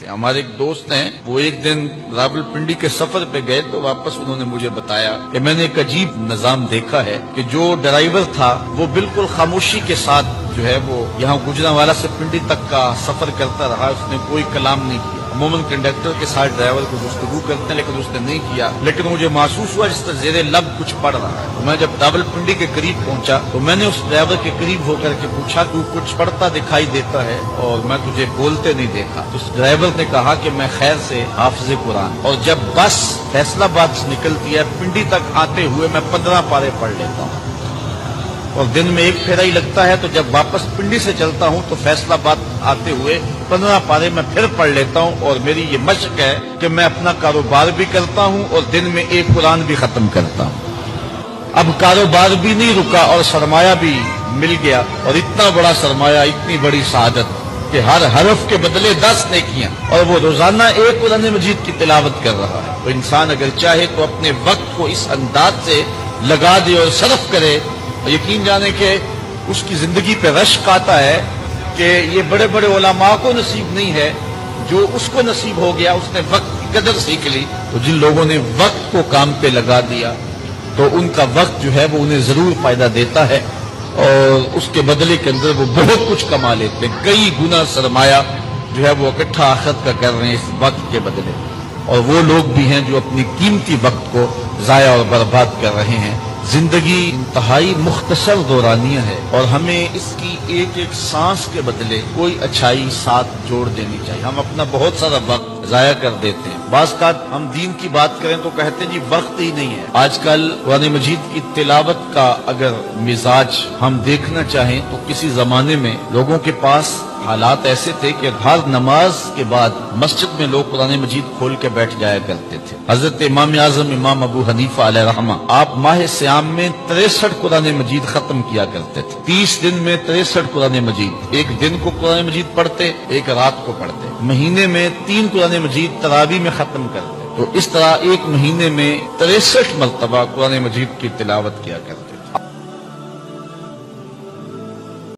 کرتے ہیں. ہمارے ایک دوست ہیں، وہ ایک دن راولپنڈی کے سفر پہ گئے تو واپس انہوں نے مجھے بتایا کہ میں نے ایک عجیب نظام دیکھا ہے کہ جو ڈرائیور تھا وہ بالکل خاموشی کے ساتھ جو ہے وہ یہاں گوجرانوالا سے پنڈی تک کا سفر کرتا رہا. اس نے کوئی کلام نہیں کیا. عموماً کنڈکٹر کے ساتھ ڈرائیور کو گفتگو کرتے ہیں لیکن اس نے نہیں کیا. لیکن مجھے محسوس ہوا جس طرح زیر لب کچھ پڑھ رہا ہے. میں جب راولپنڈی کے قریب پہنچا تو میں نے اس ڈرائیور کے قریب ہو کر کے پوچھا تو کچھ پڑھتا دکھائی دیتا ہے اور میں تجھے بولتے نہیں دیکھا. تو اس ڈرائیور نے کہا کہ میں خیر سے حافظ قرآن، اور جب بس فیصلہ آباد سے نکلتی ہے پنڈی تک آتے ہوئے میں 15 پارے پڑھ لیتا ہوں اور دن میں ایک پھیرا ہی لگتا ہے. تو جب واپس پنڈی سے چلتا ہوں تو فیصلہ آباد آتے ہوئے 15 پارے میں پھر پڑھ لیتا ہوں. اور میری یہ مشق ہے کہ میں اپنا کاروبار بھی کرتا ہوں اور دن میں ایک قرآن بھی ختم کرتا ہوں. اب کاروبار بھی نہیں رکا اور سرمایہ بھی مل گیا، اور اتنا بڑا سرمایہ، اتنی بڑی سعادت کہ ہر حرف کے بدلے 10 نیکیاں، اور وہ روزانہ ایک قرآن مجید کی تلاوت کر رہا ہے. تو انسان اگر چاہے تو اپنے وقت کو اس انداز سے لگا دے اور صرف کرے، یقین جانے کہ اس کی زندگی پہ رشک آتا ہے کہ یہ بڑے بڑے علماء کو نصیب نہیں ہے جو اس کو نصیب ہو گیا. اس نے وقت کی قدر سیکھ لی. تو جن لوگوں نے وقت کو کام پہ لگا دیا تو ان کا وقت جو ہے وہ انہیں ضرور فائدہ دیتا ہے اور اس کے بدلے کے اندر وہ بہت کچھ کما لیتے ہیں. کئی گنا سرمایہ جو ہے وہ اکٹھا آخرت کا کر رہے ہیں اس وقت کے بدلے. اور وہ لوگ بھی ہیں جو اپنی قیمتی وقت کو ضائع اور برباد کر رہے ہیں. زندگی انتہائی مختصر دورانیہ ہے اور ہمیں اس کی ایک ایک سانس کے بدلے کوئی اچھائی ساتھ جوڑ دینی چاہیے. ہم اپنا بہت سارا وقت ضائع کر دیتے ہیں. بعض کا ہم دین کی بات کریں تو کہتے ہیں جی وقت ہی نہیں ہے. آج کل قرآن مجید کی تلاوت کا اگر مزاج ہم دیکھنا چاہیں تو کسی زمانے میں لوگوں کے پاس حالات ایسے تھے کہ ہر نماز کے بعد مسجد میں لوگ قرآن مجید کھول کے بیٹھ جایا کرتے تھے. حضرت امام اعظم امام ابو حنیفہ علیہ رحمہ آپ ماہ سیام میں 63 قرآن مجید ختم کیا کرتے تھے. 30 دن میں 63 قرآن مجید. ایک دن کو قرآن مجید پڑھتے، ایک رات کو پڑھتے. مہینے میں 3 قرآن مجید تراویح میں ختم کرتے. تو اس طرح ایک مہینے میں 63 مرتبہ قرآن مجید کی تلاوت کیا کرتے.